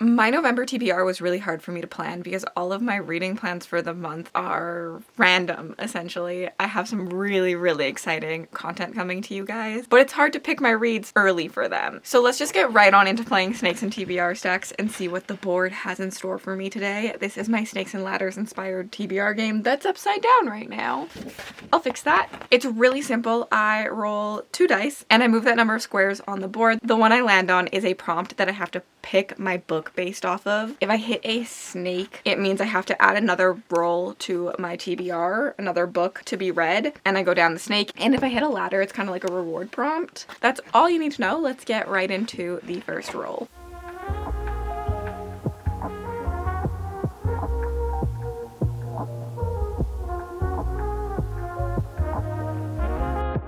My November TBR was really hard for me to plan because all of my reading plans for the month are random, essentially. I have some really, really exciting content coming to you guys, but it's hard to pick my reads early for them. So let's just get right on into playing Snakes and TBR stacks and see what the board has in store for me today. This is my Snakes and Ladders inspired TBR game that's upside down right now. I'll fix that. It's really simple. I roll 2 dice and I move that number of squares on the board. The one I land on is a prompt that I have to pick my book based off of. If I hit a snake, it means I have to add another roll to my TBR, another book to be read, and I go down the snake. And if I hit a ladder, it's kind of like a reward prompt. That's all you need to know. Let's get right into the first roll.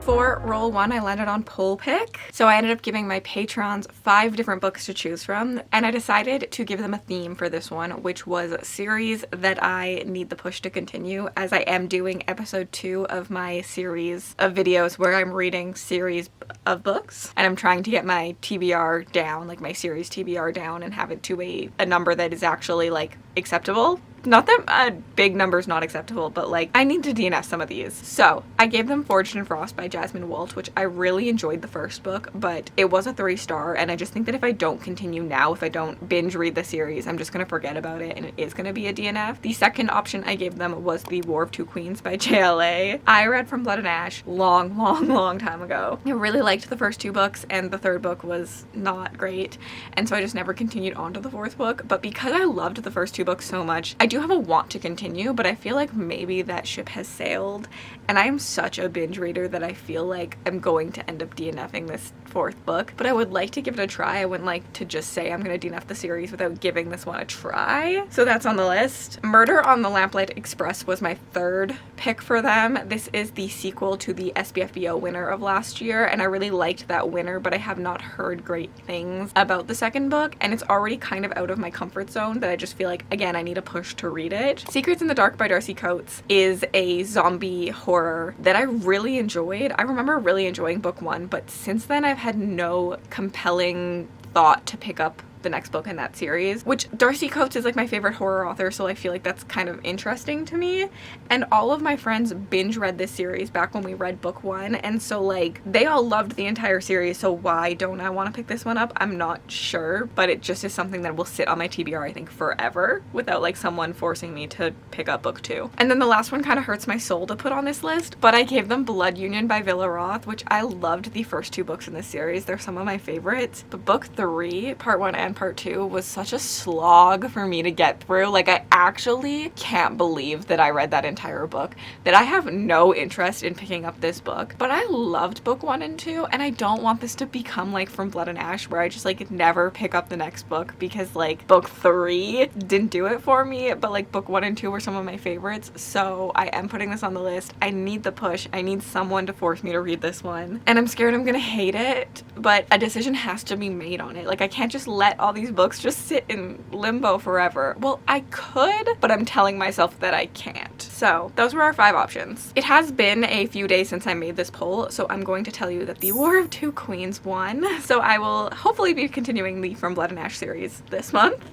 For roll 1, I landed on Poll Pick. So I ended up giving my patrons 5 different books to choose from, and I decided to give them a theme for this one, which was series that I need the push to continue, as I am doing episode 2 of my series of videos where I'm reading series of books, and I'm trying to get my TBR down, like my series TBR down, and have it to a number that is actually like acceptable. Not that a big number is not acceptable, but like I need to DNF some of these. So I gave them Forged in Frost by Jasmine Walt, which I really enjoyed the first book, but it was a 3-star, and I just think that if I don't continue now, if I don't binge read the series, I'm just gonna forget about it and it is gonna be a DNF. The second option I gave them was The War of Two Queens by JLA. I read From Blood and Ash long time ago. I really liked the first 2 books, and the third book was not great, and so I just never continued on to the 4th book. But because I loved the first 2 books so much, I do have a want to continue, but I feel like maybe that ship has sailed, and I am such a binge reader that I feel like I'm going to end up DNFing this 4th book, but I would like to give it a try. I wouldn't like to just say I'm gonna DNF the series without giving this one a try. So that's on the list. Murder on the Lamplight Express was my 3rd pick for them. This is the sequel to the SBFBO winner of last year, and I really liked that winner, but I have not heard great things about the 2nd book, and it's already kind of out of my comfort zone that I just feel like, again, I need a push to read it. Secrets in the Dark by Darcy Coates is a zombie horror that I really enjoyed. I remember really enjoying book 1, but since then I've had no compelling thought to pick up the next book in that series, which Darcy Coates is like my favorite horror author, so I feel like that's kind of interesting to me. And all of my friends binge read this series back when we read book 1, and so like they all loved the entire series, so why don't I want to pick this one up? I'm not sure, but it just is something that will sit on my TBR I think forever without like someone forcing me to pick up book 2. And then the last one kind of hurts my soul to put on this list, but I gave them Blood Union by Villa Roth, which I loved the first 2 books in this series. They're some of my favorites, but book 3, part 1 and part 2 was such a slog for me to get through. Like I actually can't believe that I read that entire book, that I have no interest in picking up this book, but I loved book 1 and 2, and I don't want this to become like From Blood and Ash where I just like never pick up the next book because like book 3 didn't do it for me, but like book 1 and 2 were some of my favorites. So I am putting this on the list. I need the push. I need someone to force me to read this one, and I'm scared I'm gonna hate it, but a decision has to be made on it. Like I can't just let all these books just sit in limbo forever. Well, I could, but I'm telling myself that I can't. So those were our 5 options. It has been a few days since I made this poll, so I'm going to tell you that The War of Two Queens won. So I will hopefully be continuing the From Blood and Ash series this month.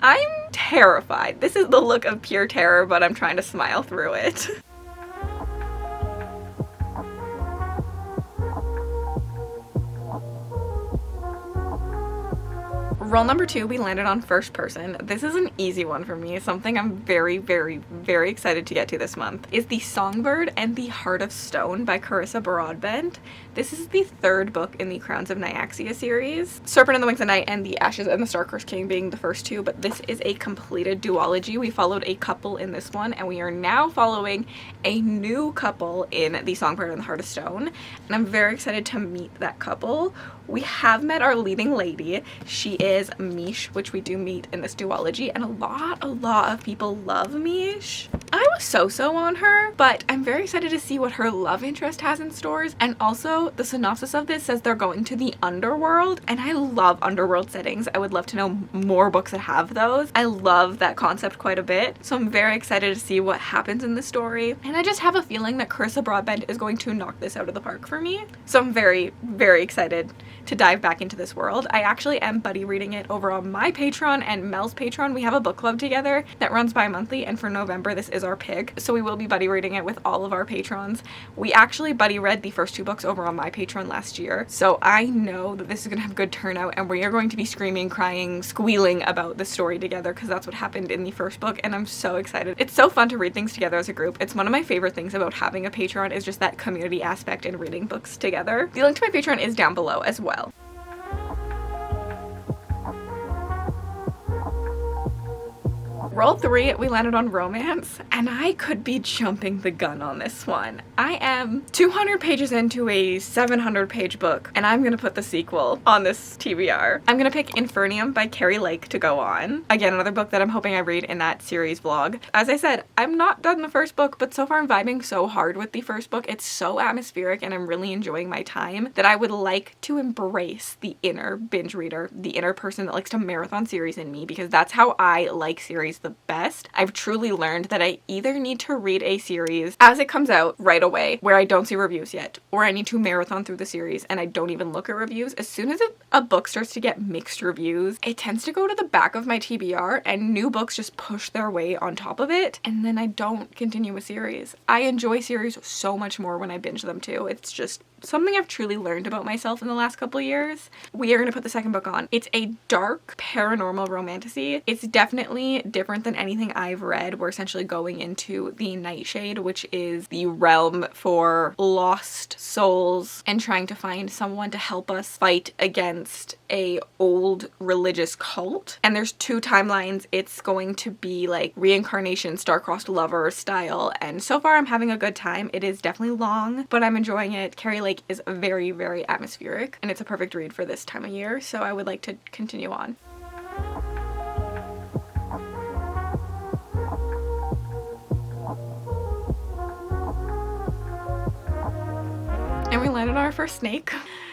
I'm terrified. This is the look of pure terror, but I'm trying to smile through it. Roll number 2, we landed on First Person. This is an easy one for me. Something I'm very excited to get to this month is The Songbird and the Heart of Stone by Carissa Broadbent. This is the 3rd book in the Crowns of Nyaxia series. Serpent and the Wings of Night and The Ashes and the Starcursed King being the first 2, but this is a completed duology. We followed a couple in this one, and we are now following a new couple in The Songbird and the Heart of Stone, and I'm very excited to meet that couple. We have met our leading lady. She is Mish, which we do meet in this duology, and a lot of people love Mish. I was so-so on her, but I'm very excited to see what her love interest has in stores. And also, the synopsis of this says they're going to the underworld, and I love underworld settings. I would love to know more books that have those. I love that concept quite a bit, so I'm very excited to see what happens in the story. And I just have a feeling that Carissa Broadbent is going to knock this out of the park for me. So I'm very, very excited to dive back into this world. I actually am buddy reading it over on my Patreon and Mel's Patreon. We have a book club together that runs bi-monthly, and for November this is our pick, so we will be buddy reading it with all of our patrons. We actually buddy read the first 2 books over on my Patreon last year, so I know that this is gonna have good turnout, and we are going to be screaming, crying, squealing about the story together, because that's what happened in the first book, and I'm so excited. It's so fun to read things together as a group. It's one of my favorite things about having a Patreon, is just that community aspect and reading books together. The link to my Patreon is down below as well. Roll 3, we landed on romance, and I could be jumping the gun on this one. I am 200 pages into a 700-page book, and I'm gonna put the sequel on this TBR. I'm gonna pick Infernium by Kari Lake to go on. Again, another book that I'm hoping I read in that series vlog. As I said, I'm not done the first book, but so far I'm vibing so hard with the first book. It's so atmospheric, and I'm really enjoying my time that I would like to embrace the inner binge reader, the inner person that likes to marathon series in me, because that's how I like series the best. I've truly learned that I either need to read a series as it comes out right away, where I don't see reviews yet, or I need to marathon through the series and I don't even look at reviews. As soon as a book starts to get mixed reviews, it tends to go to the back of my TBR, and new books just push their way on top of it, and then I don't continue a series. I enjoy series so much more when I binge them too. It's just something I've truly learned about myself in the last couple of years. We are going to put the second book on. It's a dark paranormal romantasy. It's definitely different than anything I've read. We're essentially going into the Nightshade, which is the realm for lost souls and trying to find someone to help us fight against a old religious cult. And there's 2 timelines. It's going to be like reincarnation, star-crossed lover style, and so far I'm having a good time. It is definitely long, but I'm enjoying it. Kari Lake is very, very atmospheric, and it's a perfect read for this time of year, so I would like to continue on. And we landed on our first snake.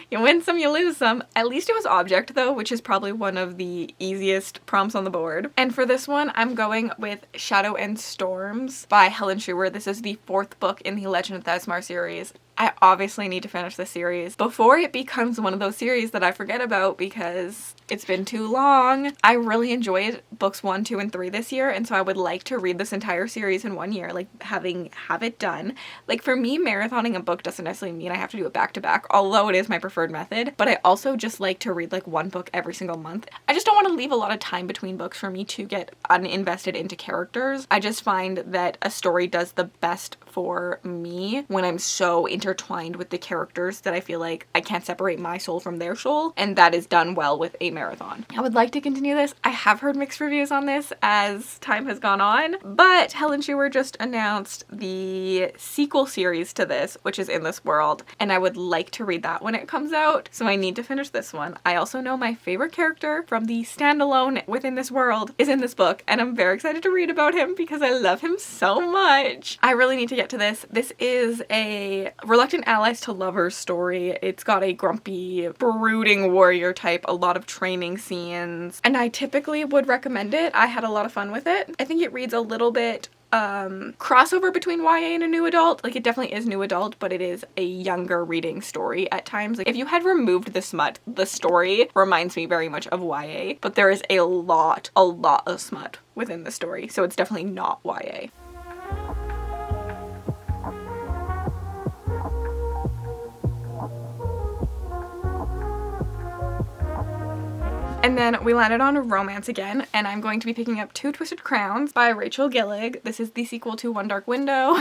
You win some, you lose some. At least it was object though, which is probably one of the easiest prompts on the board. And for this one, I'm going with Shadow and Storms by Helen Schuwer. This is the 4th book in the Legend of Thasmar series. I obviously need to finish this series before it becomes one of those series that I forget about because it's been too long. I really enjoyed books 1, 2, and 3 this year, and so I would like to read this entire series in 1 year, like have it done. Like for me, marathoning a book doesn't necessarily mean I have to do it back to back, although it is my preferred method, but I also just like to read like 1 book every single month. I just don't want to leave a lot of time between books for me to get uninvested into characters. I just find that a story does the best for me when I'm so intertwined with the characters that I feel like I can't separate my soul from their soul, and that is done well with a marathon. I would like to continue this. I have heard mixed reviews on this as time has gone on, but Helen Schuwer just announced the sequel series to this, which is In This World, and I would like to read that when it comes out, so I need to finish this one. I also know my favorite character from the standalone Within This World is in this book, and I'm very excited to read about him because I love him so much. I really need to get to this. This is a reluctant allies to lovers story. It's got a grumpy, brooding warrior type, a lot of training scenes, and I typically would recommend it. I had a lot of fun with it. I think it reads a little bit crossover between YA and a new adult. Like, it definitely is new adult, but it is a younger reading story at times. Like, if you had removed the smut, the story reminds me very much of YA, but there is a lot of smut within the story, so it's definitely not YA. And then we landed on romance again, and I'm going to be picking up Two Twisted Crowns by Rachel Gillig. This is the sequel to One Dark Window.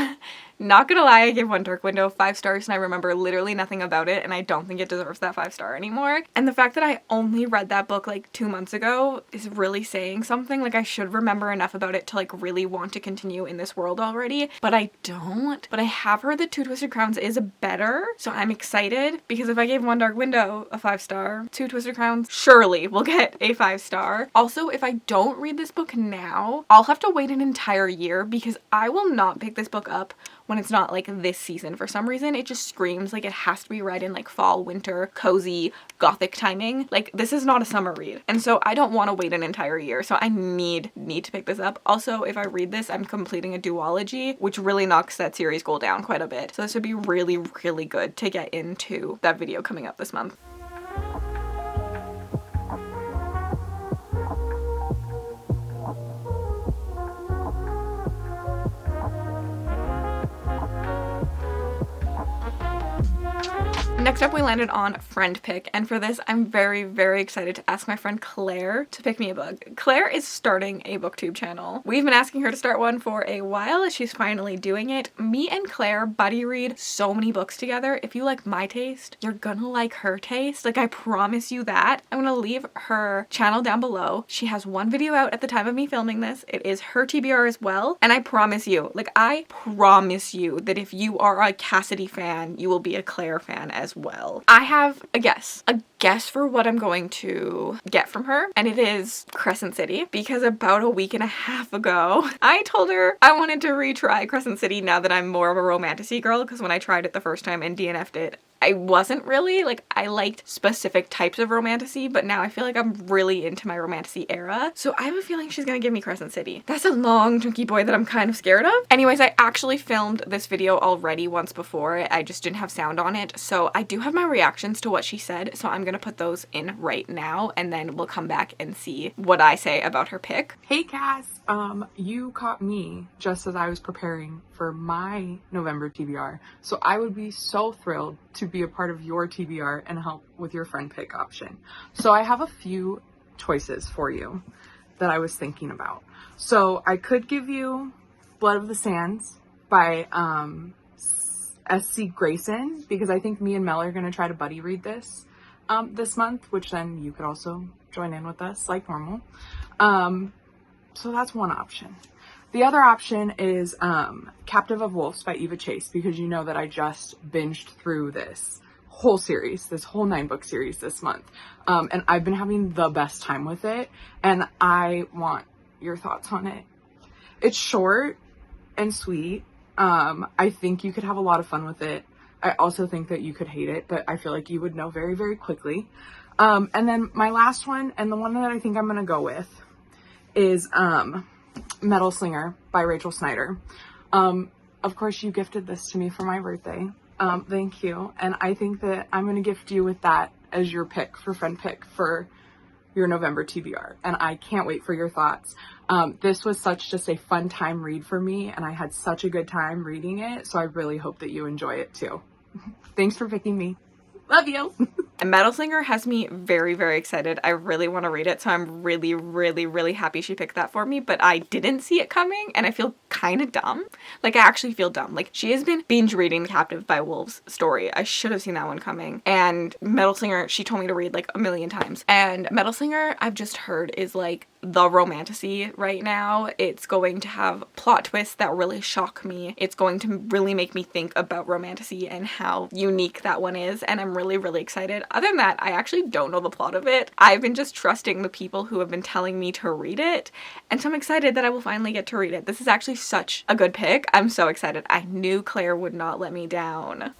Not gonna lie, I gave One Dark Window 5 stars and I remember literally nothing about it, and I don't think it deserves that 5-star anymore. And the fact that I only read that book like 2 months ago is really saying something. Like, I should remember enough about it to like really want to continue in this world already, but I don't. But I have heard that Two Twisted Crowns is better, so I'm excited, because if I gave One Dark Window a 5-star, Two Twisted Crowns surely will get it a 5-star. Also, if I don't read this book now, I'll have to wait an entire year because I will not pick this book up when it's not like this season. For some reason, it just screams like it has to be read in like fall, winter, cozy, gothic timing. Like, this is not a summer read. And so I don't want to wait an entire year. So I need to pick this up. Also, if I read this, I'm completing a duology, which really knocks that series goal down quite a bit. So this would be really, really good to get into that video coming up this month. Next up, we landed on friend pick, and for this I'm very, very excited to ask my friend Claire to pick me a book. Claire is starting a booktube channel. We've been asking her to start one for a while. She's finally doing it. Me and Claire buddy read so many books together. If you like my taste, you're gonna like her taste. Like, I promise you that. I'm gonna leave her channel down below. She has one video out at the time of me filming this. It is her TBR as well, and I promise you, that if you are a Cassidy fan, you will be a Claire fan as well. I have a guess for what I'm going to get from her, and it is Crescent City, because about a week and a half ago I told her I wanted to retry Crescent City now that I'm more of a romantasy girl, because when I tried it the first time and DNF'd it, I wasn't really, like, I liked specific types of romantasy, but now I feel like I'm really into my romantasy era. So I have a feeling she's gonna give me Crescent City. That's a long, chunky boy that I'm kind of scared of. Anyways, I actually filmed this video already once before. I just didn't have sound on it. So I do have my reactions to what she said. So I'm gonna put those in right now, and then we'll come back and see what I say about her pick. Hey Cass, you caught me just as I was preparing for my November TBR. So I would be so thrilled to be a part of your TBR and help with your friend pick option. So I have a few choices for you that I was thinking about. So I could give you Blood of the Sands by S.C. Grayson, because I think me and Mel are going to try to buddy read this this month, which then you could also join in with us like normal. So that's one option. The other option is Captive of Wolves by Eva Chase, because you know that I just binged through this whole series, this whole 9-book series this month. And I've been having the best time with it, and I want your thoughts on it. It's short and sweet. I think you could have a lot of fun with it. I also think that you could hate it, but I feel like you would know very, very quickly. And then my last one, and the one that I think I'm going to go with, is Metal Slinger by Rachel Snyder. Of course, you gifted this to me for my birthday. Thank you. And I think that I'm going to gift you with that as your pick for friend pick for your November TBR. And I can't wait for your thoughts. This was such just a fun time read for me, and I had such a good time reading it. So I really hope that you enjoy it too. Thanks for picking me. Love you. And Metal Slinger has me very, very excited. I really want to read it, so I'm really, really, really happy she picked that for me, but I didn't see it coming, and I feel kind of dumb. Like, I actually feel dumb. Like, she has been binge reading Captive by Wolves story. I should have seen that one coming. And Metal Slinger, she told me to read like a million times. And Metal Slinger, I've just heard, is like the romantasy right now. It's going to have plot twists that really shock me. It's going to really make me think about romantasy and how unique that one is, and I'm really, really excited. Other than that, I actually don't know the plot of it. I've been just trusting the people who have been telling me to read it, and so I'm excited that I will finally get to read it. This is actually such a good pick. I'm so excited. I knew Claire would not let me down.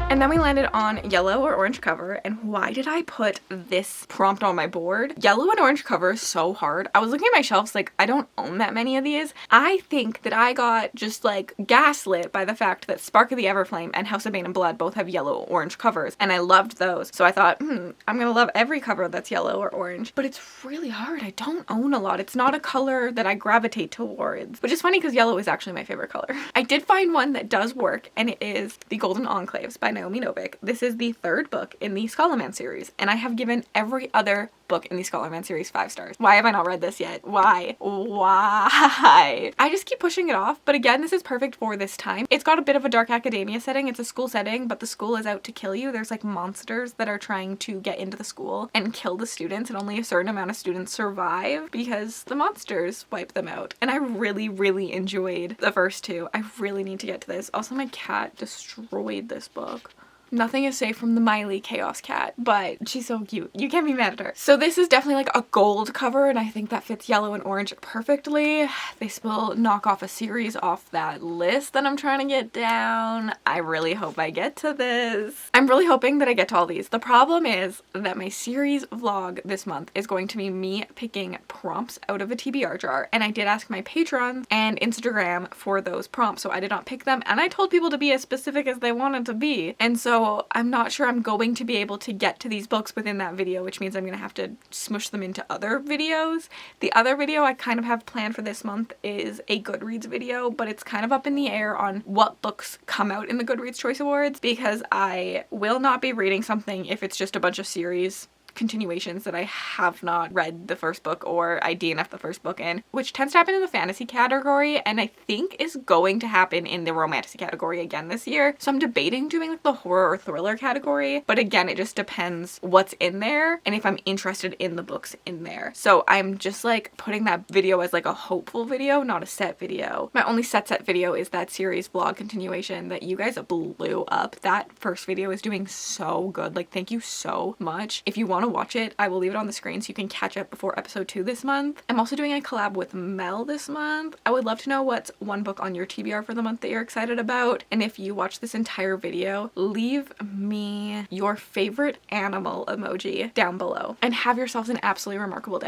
And then we landed on yellow or orange cover, and why did I put this prompt on my board? Yellow and orange cover is so hard. I was looking at my shelves, like, I don't own that many of these. I think that I got just like gaslit by the fact that Spark of the Everflame and House of Bane and Blood both have yellow or orange covers, and I loved those. So I thought, I'm gonna love every cover that's yellow or orange, but it's really hard. I don't own a lot. It's not a color that I gravitate towards, which is funny because yellow is actually my favorite color. I did find one that does work, and it is The Golden Enclaves by Naomi Novik. This is the third book in the Scholomance series, and I have given every other book in the Scholomance series 5 stars. Why have I not read this yet? Why? I just keep pushing it off, but again, this is perfect for this time. It's got a bit of a dark academia setting. It's a school setting, but the school is out to kill you. There's like monsters that are trying to get into the school and kill the students, and only a certain amount of students survive because the monsters wipe them out. And I really enjoyed the first two. I really need to get to this. Also, my cat destroyed this book. Nothing is safe from the Miley Chaos Cat, but she's so cute. You can't be mad at her. So this is definitely like a gold cover, and I think that fits yellow and orange perfectly. They will knock off a series off that list that I'm trying to get down. I really hope I get to this. I'm really hoping that I get to all these. The problem is that my series vlog this month is going to be me picking prompts out of a TBR jar, and I did ask my patrons and Instagram for those prompts, so I did not pick them, and I told people to be as specific as they wanted to be, and so I'm not sure I'm going to be able to get to these books within that video, which means I'm going to have to smush them into other videos. The other video I kind of have planned for this month is a Goodreads video, but it's kind of up in the air on what books come out in the Goodreads Choice Awards, because I will not be reading something if it's just a bunch of series continuations that I have not read the first book or I DNF the first book in, which tends to happen in the fantasy category, and I think is going to happen in the romantic category again this year. So I'm debating doing like the horror or thriller category, but again, it just depends what's in there and if I'm interested in the books in there. So I'm just like putting that video as like a hopeful video, not a set video. My only set video is that series vlog continuation that you guys blew up. That first video is doing so good. Like, thank you so much. If you want to watch it, I will leave it on the screen so you can catch up before episode 2 this month. I'm also doing a collab with Mel this month. I would love to know what's one book on your TBR for the month that you're excited about, and if you watch this entire video, leave me your favorite animal emoji down below, and have yourselves an absolutely remarkable day.